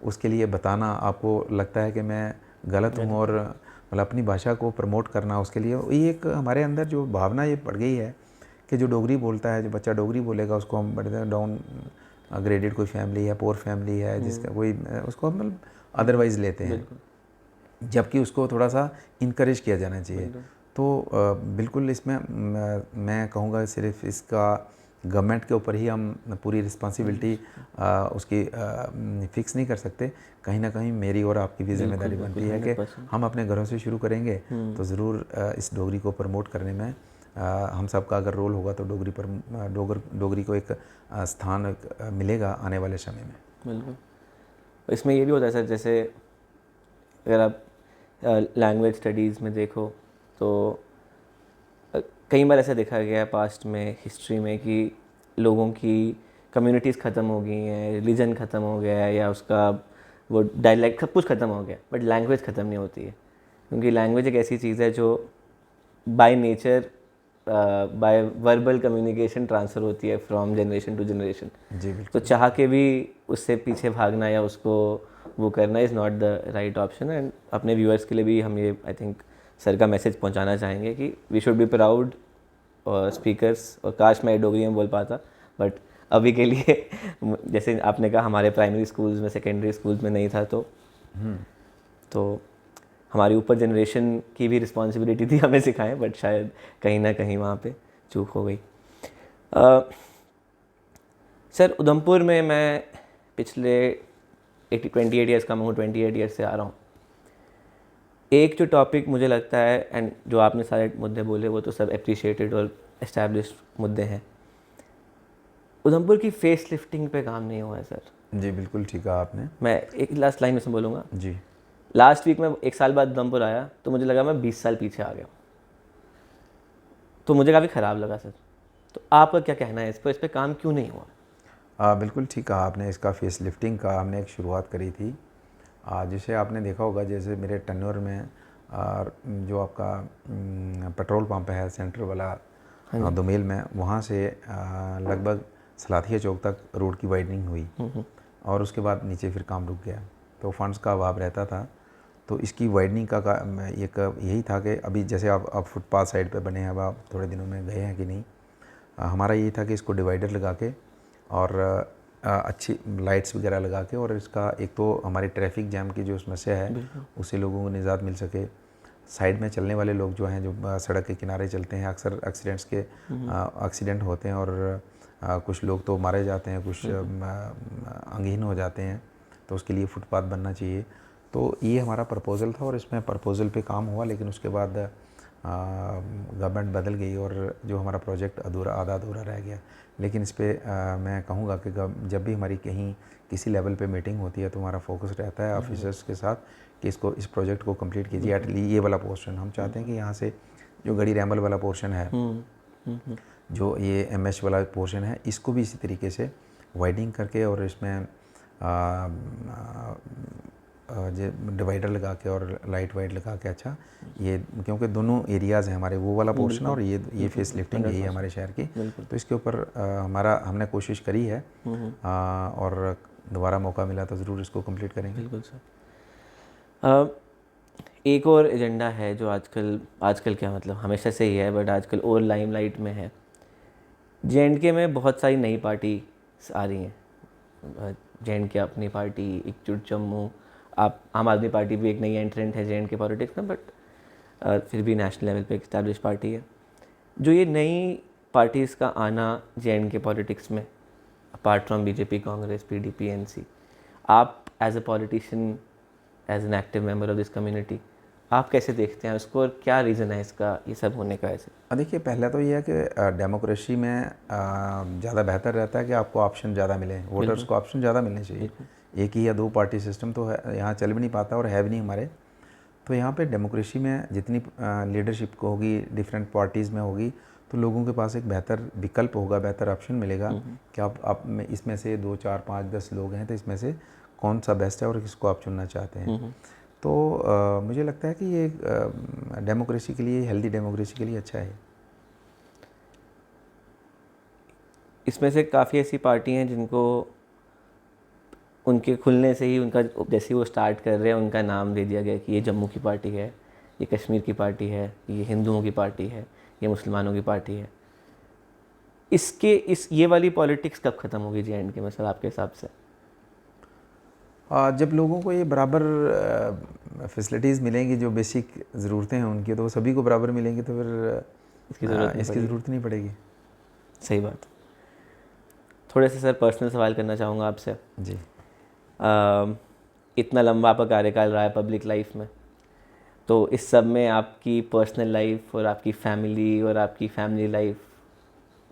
उसके लिए बताना आपको लगता है कि मैं गलत हूँ, और मतलब अपनी भाषा को प्रमोट करना, उसके लिए ये एक हमारे अंदर जो भावना ये पड़ गई है कि जो डोगरी बोलता है, जो बच्चा डोगरी बोलेगा उसको हम बड़े डाउन ग्रेडेड कोई फैमिली है, पोर फैमिली है, जिसका कोई उसको हम अदरवाइज़ लेते हैं, जबकि उसको थोड़ा सा इनकरेज किया जाना चाहिए। तो बिल्कुल इसमें मैं कहूँगा सिर्फ इसका गवर्नमेंट के ऊपर ही हम पूरी रिस्पॉन्सिबिलिटी उसकी फिक्स नहीं कर सकते। कहीं ना कहीं मेरी और आपकी भी जिम्मेदारी बनती है कि हम अपने घरों से शुरू करेंगे तो ज़रूर इस डोगरी को प्रमोट करने में हम सब का अगर रोल होगा तो डोगरी को एक स्थान मिलेगा आने वाले समय में। बिल्कुल। इसमें ये भी होता है सर, जैसे अगर आप लैंग्वेज स्टडीज़ में देखो तो कई बार ऐसा देखा गया है पास्ट में, हिस्ट्री में, कि लोगों की कम्युनिटीज़ ख़त्म हो गई हैं, रिलीजन ख़त्म हो गया है, या उसका वो डायलैक्ट सब कुछ ख़त्म हो गया, बट लैंग्वेज ख़त्म नहीं होती है। क्योंकि लैंग्वेज एक ऐसी चीज़ है जो by nature by verbal communication transfer होती है फ्रॉम जनरेशन टू जनरेशन। जी तो चाह के भी उससे पीछे भागना या उसको वो करना is not the right option. And अपने व्यूअर्स के लिए भी हम ये आई थिंक सर का मैसेज पहुंचाना चाहेंगे कि we should be proud speakers, और काश मैं डोगरी में बोल पाता, बट अभी के लिए जैसे आपने कहा हमारे प्राइमरी स्कूल्स में, सेकेंडरी स्कूल्स में नहीं था, तो हमारी ऊपर जनरेशन की भी रिस्पॉन्सिबिलिटी थी हमें सिखाएं, बट शायद कहीं ना कहीं वहाँ पे चूक हो गई। सर उधमपुर में मैं पिछले 28 ईयर्स का मैं 28 ईयर्स से आ रहा हूँ। एक जो टॉपिक मुझे लगता है, एंड जो आपने सारे मुद्दे बोले वो तो सब अप्रिशिएटेड और एस्टैब्लिश्ड मुद्दे हैं, उधमपुर की फेस लिफ्टिंग पे काम नहीं हुआ है सर। जी बिल्कुल ठीक कहा आपने। मैं एक लास्ट लाइन में से बोलूँगा जी। लास्ट वीक में 1 साल बाद उधमपुर आया तो मुझे लगा मैं 20 साल पीछे आ गया, तो मुझे काफ़ी ख़राब लगा सर। तो आपका क्या कहना है इस पर काम क्यों नहीं हुआ? बिल्कुल ठीक कहा आपने। इसका फेस लिफ्टिंग का हमने एक शुरुआत करी थी, जिसे आपने देखा होगा, जैसे मेरे टन्नूर में जो आपका पेट्रोल पंप है सेंटर वाला दोमेल में, वहाँ से लगभग सलाथिया चौक तक रोड की वाइडनिंग हुई और उसके बाद नीचे फिर काम रुक गया। तो फंड्स का अभाव रहता था, तो इसकी वाइडनिंग का एक यही था कि अभी जैसे आप फुटपाथ साइड पे बने हैं, अब आप थोड़े दिनों में गए हैं कि नहीं, हमारा यही था कि इसको डिवाइडर लगा के और अच्छी लाइट्स वगैरह लगा के, और इसका एक तो हमारी ट्रैफिक जैम की जो समस्या है उससे लोगों को निजात मिल सके। साइड में चलने वाले लोग जो हैं, जो सड़क के किनारे चलते हैं, अक्सर एक्सीडेंट होते हैं और कुछ लोग तो मारे जाते हैं, कुछ अंगहीन हो जाते हैं, तो उसके लिए फुटपाथ बनना चाहिए। तो ये हमारा प्रपोज़ल था और इसमें प्रपोज़ल पे काम हुआ, लेकिन उसके बाद गवर्नमेंट बदल गई और जो हमारा प्रोजेक्ट आधा अधूरा रह गया। लेकिन इस पे मैं कहूँगा कि जब भी हमारी कहीं किसी लेवल पे मीटिंग होती है तो हमारा फोकस रहता है ऑफिसर्स के साथ कि इस प्रोजेक्ट को कंप्लीट कीजिए। एटलीस्ट ये वाला पोर्शन हम चाहते हैं कि यहाँ से जो गड़ी रैम्बल वाला पोर्शन है, जो ये MS वाला पोर्शन है, इसको भी इसी तरीके से वाइडिंग करके और इसमें डिवाइडर लगा के और लाइट वाइट लगा के, अच्छा ये क्योंकि दोनों एरियाज़ हैं हमारे, वो वाला पोर्शन और ये फेस लिफ्टिंग यही है हमारे शहर की, तो इसके ऊपर हमने कोशिश करी है और दोबारा मौका मिला तो ज़रूर इसको कंप्लीट करेंगे। बिल्कुल सर। एक और एजेंडा है जो आजकल क्या मतलब हमेशा से ही है, बट आजकल और लाइमलाइट में है। JNK में बहुत सारी नई पार्टी आ रही हैं। JNK अपनी पार्टी, एकजुट जम्मू, आप आम आदमी पार्टी भी एक नई एंट्रेंट है JNK पॉलिटिक्स में, बट फिर भी नेशनल लेवल पे एक एस्टैब्लिश पार्टी है। जो ये नई पार्टीज़ का आना JNK पॉलिटिक्स में, apart from BJP, Congress, PDP, NC, आप as a politician, as an active member of this community, आप कैसे देखते हैं उसको और क्या रीज़न है इसका ये सब होने का? ऐसे देखिए, पहले तो ये है कि डेमोक्रेसी में ज़्यादा बेहतर रहता है कि आपको ऑप्शन ज़्यादा मिले, वोटर्स को ऑप्शन ज़्यादा मिलने चाहिए। एक ही या दो पार्टी सिस्टम तो है यहाँ चल भी नहीं पाता और है भी नहीं हमारे। तो यहाँ पे डेमोक्रेसी में जितनी लीडरशिप को होगी डिफरेंट पार्टीज़ में होगी, तो लोगों के पास एक बेहतर विकल्प होगा, बेहतर ऑप्शन मिलेगा कि आप इसमें से 2, 4, 5, 10 लोग हैं, तो इसमें से कौन सा बेस्ट है और किसको आप चुनना चाहते हैं। तो मुझे लगता है कि ये डेमोक्रेसी के लिए, हेल्दी डेमोक्रेसी के लिए अच्छा है। इसमें से काफ़ी ऐसी पार्टी हैं जिनको उनके खुलने से ही, उनका जैसे वो स्टार्ट कर रहे हैं, उनका नाम दे दिया गया कि ये जम्मू की पार्टी है, ये कश्मीर की पार्टी है, ये हिंदुओं की पार्टी है, ये मुसलमानों की पार्टी है। ये वाली पॉलिटिक्स कब ख़त्म होगी JNK में सर आपके हिसाब से? जब लोगों को ये बराबर फैसिलिटीज़ मिलेंगी, जो बेसिक ज़रूरतें हैं उनकी, तो सभी को बराबर मिलेंगी, तो फिर इसकी ज़रूरत नहीं पड़ेगी। सही बात। थोड़े से सर पर्सनल सवाल करना चाहूँगा आपसे। जी। इतना लंबा आपका कार्यकाल रहा है पब्लिक लाइफ में, तो इस सब में आपकी पर्सनल लाइफ और आपकी फैमिली और आपकी फैमिली लाइफ,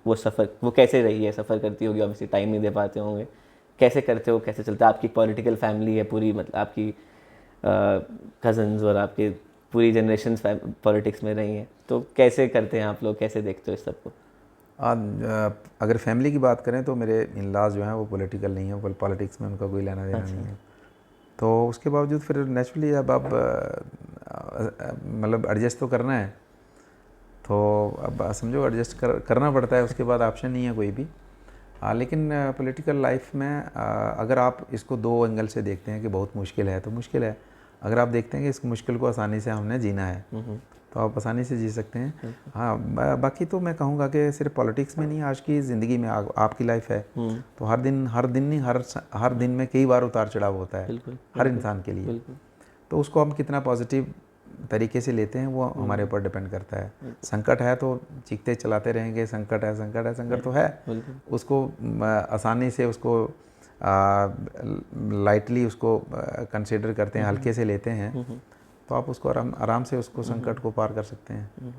वो कैसे रही है? सफ़र करती होगी ऑब्वियसली, टाइम नहीं दे पाते होंगे, कैसे करते हो, कैसे चलता है? आपकी पॉलिटिकल फैमिली है पूरी, मतलब आपकी कज़न्स और आपके पूरी जनरेशन पॉलिटिक्स में रही हैं, तो कैसे करते हैं आप लोग, कैसे देखते हो इस सबको? अगर फैमिली की बात करें तो मेरे इन लॉज जो हैं वो पॉलिटिकल नहीं है, पॉलिटिक्स में उनका कोई लेना देना नहीं है। तो उसके बावजूद फिर नेचुरली अब आप मतलब एडजस्ट तो करना है, तो अब समझो एडजस्ट करना पड़ता है, उसके बाद ऑप्शन नहीं है कोई भी। लेकिन पॉलिटिकल लाइफ में अगर आप इसको दो एंगल से देखते हैं कि बहुत मुश्किल है तो मुश्किल है, अगर आप देखते हैं कि इस मुश्किल को आसानी से हमने जीना है तो आप आसानी से जी सकते हैं। हाँ, बाकी तो मैं कहूँगा कि सिर्फ पॉलिटिक्स में नहीं, आज की ज़िंदगी में आपकी लाइफ है तो हर दिन नहीं, हर दिन में कई बार उतार चढ़ाव होता है हर इंसान के लिए। तो उसको हम कितना पॉजिटिव तरीके से लेते हैं वो हमारे ऊपर डिपेंड करता है। संकट है तो चीखते चलाते रहेंगे, संकट है, संकट है, संकट तो है, उसको आसानी से उसको लाइटली उसको कंसिडर करते हैं, हल्के से लेते हैं, तो आप उसको आराम से उसको संकट को पार कर सकते हैं।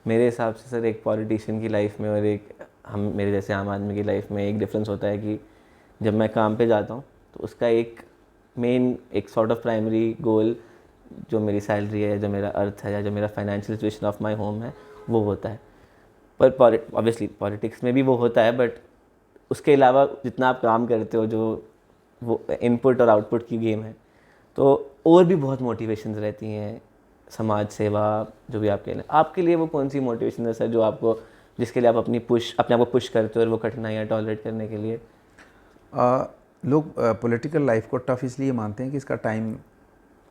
मेरे हिसाब से सर एक पॉलिटिशियन की लाइफ में और एक मेरे जैसे आम आदमी की लाइफ में एक डिफरेंस होता है कि जब मैं काम पे जाता हूँ तो उसका एक सॉर्ट ऑफ प्राइमरी गोल जो मेरी सैलरी है, जो मेरा अर्थ है, या जो मेरा financial situation of my home है, वो होता है। पर ऑब्वियसली पॉलिटिक्स में भी वो होता है, बट उसके अलावा जितना आप काम करते हो, जो वो इनपुट और आउटपुट की गेम है, तो और भी बहुत मोटिवेशंस रहती हैं, समाज सेवा, जो भी आपके लिए वो कौन सी मोटिवेशन है सर, जो आपको, जिसके लिए आप अपने आप को पुश करते हो और वो कठिनाइयाँ टॉलरेट करने के लिए? लोग पॉलिटिकल लाइफ को टफ इसलिए मानते हैं कि इसका टाइम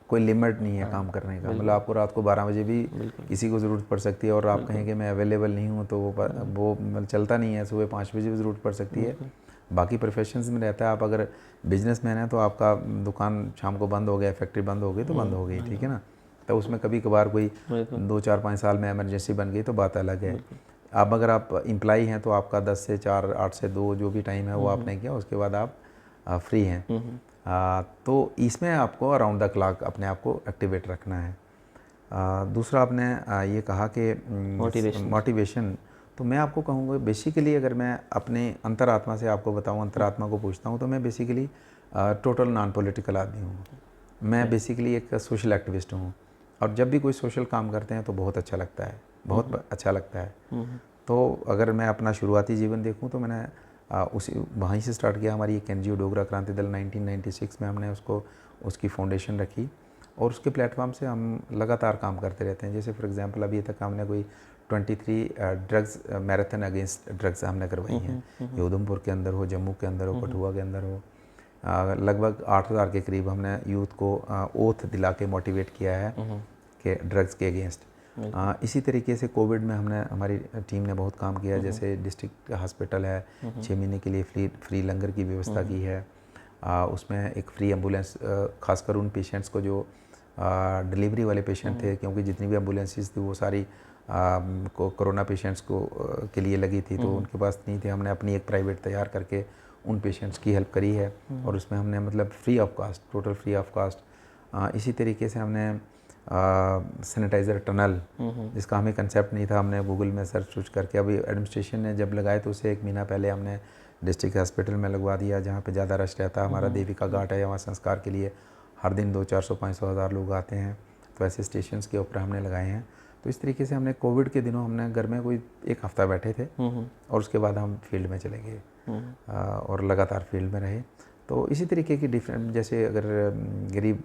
कोई लिमिट नहीं है काम करने का। मतलब आपको रात को 12 बजे भी किसी को ज़रूरत पड़ सकती है और आप कहें कि मैं अवेलेबल नहीं हूँ तो वो मतलब चलता नहीं है। सुबह 5 बजे भी ज़रूरत पड़ सकती है। बाकी प्रोफेशन्स में रहता है, आप अगर बिजनेसमैन हैं तो आपका दुकान शाम को बंद हो गया, फैक्ट्री बंद हो गई तो बंद हो गई, ठीक है ना। तो उसमें कभी कभार कोई 2, 4, 5 साल में इमरजेंसी बन गई तो बात अलग है। अब अगर आप एम्प्लॉई हैं तो आपका 10 से 4, 8 से 2 जो भी टाइम है वो आपने किया, उसके बाद आप फ्री हैं। तो इसमें आपको अराउंड द क्लॉक अपने आप को एक्टिवेट रखना है। दूसरा आपने ये कहा कि मोटिवेशन, तो मैं आपको कहूँगा बेसिकली अगर मैं अपने अंतरात्मा से आपको बताऊँ, अंतरात्मा को पूछता हूँ, तो मैं बेसिकली टोटल नॉन पॉलिटिकल आदमी हूँ। मैं बेसिकली एक सोशल एक्टिविस्ट हूँ और जब भी कोई सोशल काम करते हैं तो बहुत अच्छा लगता है, बहुत अच्छा लगता है। तो अगर मैं अपना शुरुआती जीवन देखूँ तो मैंने वहीं से स्टार्ट किया। हमारी एक NGO डोगरा क्रांति दल 1996 में हमने उसकी फाउंडेशन रखी और उसके प्लेटफॉर्म से हम लगातार काम करते रहते हैं। जैसे फॉर एग्जांपल अभी तक हमने कोई 23 ड्रग्स मैराथन अगेंस्ट ड्रग्स हमने करवाई हैं। ये उधमपुर के अंदर हो, जम्मू के अंदर हो, कठुआ के अंदर हो। लगभग 8000 के करीब हमने यूथ को ओथ दिला के मोटिवेट किया है कि ड्रग्स के अगेंस्ट। इसी तरीके से कोविड में हमारी टीम ने बहुत काम किया। जैसे डिस्ट्रिक्ट हॉस्पिटल है, 6 महीने के लिए फ्री लंगर की व्यवस्था की है। उसमें एक फ्री एम्बुलेंस, खासकर उन पेशेंट्स को जो डिलीवरी वाले पेशेंट थे, क्योंकि जितनी भी एम्बुलेंसेस थी वो सारी कोरोना पेशेंट्स के लिए लगी थी, तो उनके पास नहीं थे। हमने अपनी एक प्राइवेट तैयार करके उन पेशेंट्स की हेल्प करी है और उसमें हमने मतलब free of cost, total free of cost. इसी तरीके से हमने सैनिटाइज़र टनल, जिसका हमें कंसेप्ट नहीं था, हमने गूगल में सर्च करके, अभी एडमिनिस्ट्रेशन ने जब लगाए तो उससे 1 महीना पहले हमने डिस्ट्रिक्ट हॉस्पिटल में लगवा दिया, जहाँ पे ज़्यादा रश रहता है। हमारा देविका घाट है, वहाँ संस्कार के लिए हर दिन 200, 400, 500, 1000 लोग आते हैं, तो ऐसे स्टेशंस के ऊपर हमने लगाए हैं। तो इस तरीके से हमने कोविड के दिनों हमने घर में कोई 1 हफ़्ता बैठे थे और उसके बाद हम फील्ड में चले गए और लगातार फील्ड में रहे। तो इसी तरीके की डिफरेंट, जैसे अगर गरीब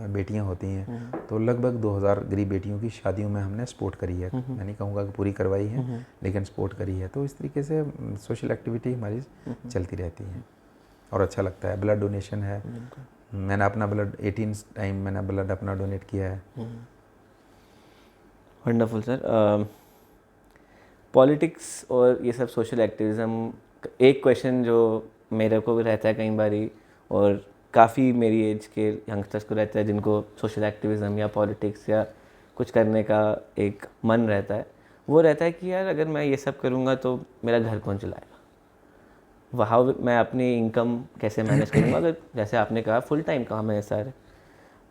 बेटियां होती हैं तो लगभग 2000 गरीब बेटियों की शादियों में हमने सपोर्ट करी है। मैं नहीं कहूँगा कि पूरी करवाई है, लेकिन सपोर्ट करी है। तो इस तरीके से सोशल एक्टिविटी हमारी चलती रहती है और अच्छा लगता है। ब्लड डोनेशन है, मैंने अपना ब्लड 18 टाइम मैंने ब्लड अपना डोनेट किया है। Wonderful sir. पॉलिटिक्स और ये सब सोशल एक्टिविज़म, एक क्वेश्चन जो मेरे को भी रहता है कई बारी और काफ़ी मेरी एज के यंगस्टर्स को रहता है जिनको सोशल एक्टिविज़म या पॉलिटिक्स या कुछ करने का एक मन रहता है, वो रहता है कि यार अगर मैं ये सब करूँगा तो मेरा घर कौन चलाएगा, वहाँ मैं अपनी इनकम कैसे मैनेज करूँगा, अगर जैसे आपने कहा फुल टाइम काम है सर,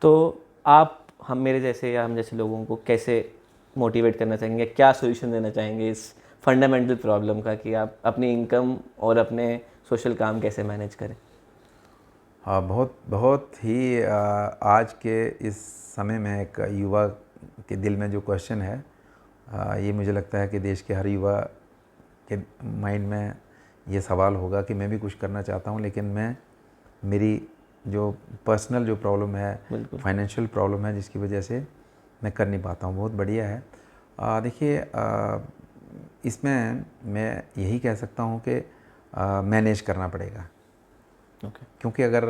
तो आप हम मेरे जैसे या हम जैसे लोगों को कैसे मोटिवेट करना चाहेंगे, क्या सोल्यूशन देना चाहेंगे इस फंडामेंटल प्रॉब्लम का कि आप अपनी इनकम और अपने सोशल काम कैसे मैनेज करें? हाँ, बहुत बहुत ही आज के इस समय में एक युवा के दिल में जो क्वेश्चन है, ये मुझे लगता है कि देश के हर युवा के माइंड में ये सवाल होगा कि मैं भी कुछ करना चाहता हूँ, लेकिन मैं मेरी जो पर्सनल जो प्रॉब्लम है, फाइनेंशियल प्रॉब्लम है, जिसकी वजह से मैं कर नहीं पाता हूँ। बहुत बढ़िया है। देखिए, इसमें मैं यही कह सकता हूँ कि मैनेज करना पड़ेगा। क्योंकि अगर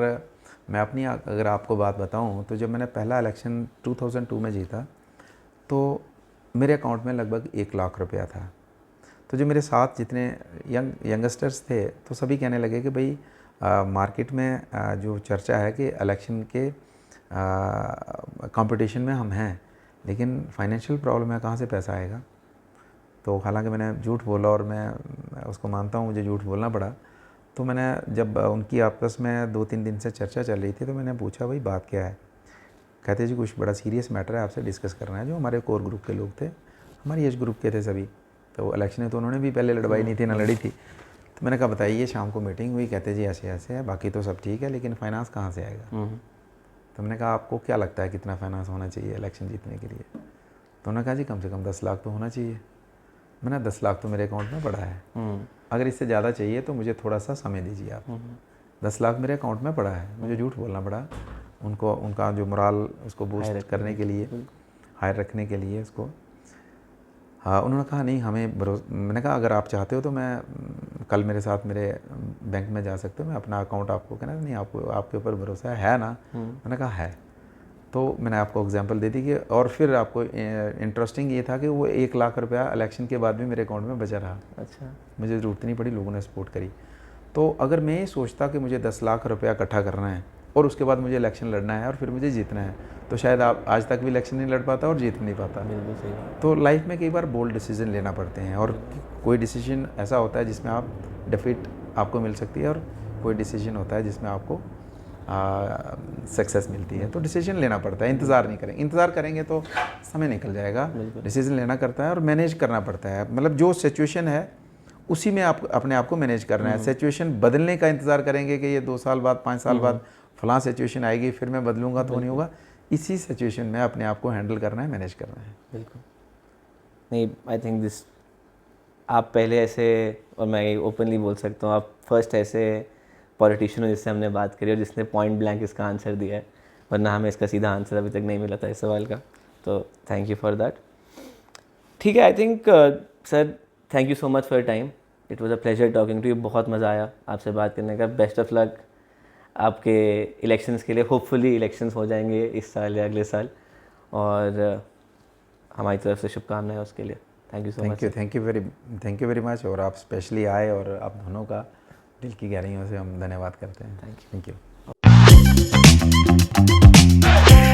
मैं अपनी अगर आपको बात बताऊं तो जब मैंने पहला इलेक्शन 2002 में जीता तो मेरे अकाउंट में लगभग 1 लाख रुपया था। तो जो मेरे साथ जितने यंगस्टर्स थे तो सभी कहने लगे कि भाई मार्केट में जो चर्चा है कि इलेक्शन के कंपटीशन में हम हैं, लेकिन फाइनेंशियल प्रॉब्लम है, कहाँ से पैसा आएगा। तो हालांकि मैंने झूठ बोला और मैं उसको मानता हूँ, मुझे झूठ बोलना पड़ा। तो मैंने जब उनकी आपस में 2-3 दिन से चर्चा चल रही थी तो मैंने पूछा भाई बात क्या है। कहते जी कुछ बड़ा सीरियस मैटर है, आपसे डिस्कस करना है। जो हमारे कोर ग्रुप के लोग थे, हमारी एज ग्रुप के थे सभी, तो इलेक्शन में तो उन्होंने भी पहले लड़वाई नहीं थी ना लड़ी थी। तो मैंने कहा बताइए, शाम को मीटिंग हुई, कहते जी ऐसे ऐसे है, बाकी तो सब ठीक है, लेकिन फाइनेंस कहाँ से आएगा। तो मैंने कहा आपको क्या लगता है कितना फाइनेंस होना चाहिए इलेक्शन जीतने के लिए। तो उन्होंने कहा जी कम से कम 10 लाख तो होना चाहिए। मैंने 10 लाख तो मेरे अकाउंट में पड़ा है, अगर इससे ज़्यादा चाहिए तो मुझे थोड़ा सा समय दीजिए आप। 10 लाख मेरे अकाउंट में पड़ा है। मुझे झूठ बोलना पड़ा उनको, उनका जो मोराल उसको बूस्ट करने के लिए, हायर रखने के लिए उसको। हाँ, उन्होंने कहा नहीं हमें भरोसा। मैंने कहा अगर आप चाहते हो तो मैं कल मेरे साथ मेरे बैंक में जा सकते हो, मैं अपना अकाउंट आपको, कहना नहीं आपको आपके ऊपर भरोसा है ना। मैंने कहा है। तो मैंने आपको एग्जांपल दे दी कि, और फिर आपको इंटरेस्टिंग ये था कि वो 1 लाख रुपया इलेक्शन के बाद भी मेरे अकाउंट में बचा रहा। अच्छा, मुझे ज़रूरत नहीं पड़ी, लोगों ने सपोर्ट करी। तो अगर मैं ये सोचता कि मुझे 10 लाख रुपया इकट्ठा करना है और उसके बाद मुझे इलेक्शन लड़ना है और फिर मुझे जीतना है, तो शायद आप आज तक भी इलेक्शन नहीं लड़ पाता और जीत नहीं पाता। बिल्कुल सही बात। तो लाइफ में कई बार बोल्ड डिसीजन लेना पड़ते हैं, और कोई डिसीजन ऐसा होता है जिसमें आप डिफीट आपको मिल सकती है, और कोई डिसीजन होता है जिसमें आपको सक्सेस मिलती है। तो डिसीजन लेना पड़ता है, इंतज़ार नहीं करें। इंतज़ार करेंगे तो समय निकल जाएगा। डिसीजन लेना करता है और मैनेज करना पड़ता है। मतलब जो सिचुएशन है उसी में आप अपने आप को मैनेज करना है। सिचुएशन बदलने का इंतज़ार करेंगे कि ये 2 साल बाद 5 साल बाद फलां सिचुएशन आएगी फिर मैं बदलूंगा, तो नहीं होगा। इसी सिचुएशन में अपने आप को हैंडल करना है, मैनेज करना है। बिल्कुल नहीं, आई थिंक दिस, आप पहले ऐसे, और मैं ओपनली बोल सकता हूँ, आप फर्स्ट ऐसे पॉलिटिशियन हो जिससे हमने बात करी और जिसने पॉइंट ब्लैंक इसका आंसर दिया है, वरना हमें इसका सीधा आंसर अभी तक नहीं मिला था इस सवाल का। तो थैंक यू फॉर दैट। ठीक है, I think sir, thank you so much for your time. It was a pleasure talking to you. बहुत मज़ा आया आपसे बात करने का। बेस्ट ऑफ लक आपके इलेक्शंस के लिए। होपफुली इलेक्शंस हो जाएंगे इस साल या अगले साल, और हमारी तरफ से शुभकामनाएं उसके लिए। Thank you so much. Thank you very much. और आप स्पेशली आए, और आप दोनों का दिल की गहराइयों से हम धन्यवाद करते हैं। Thank you. Thank you.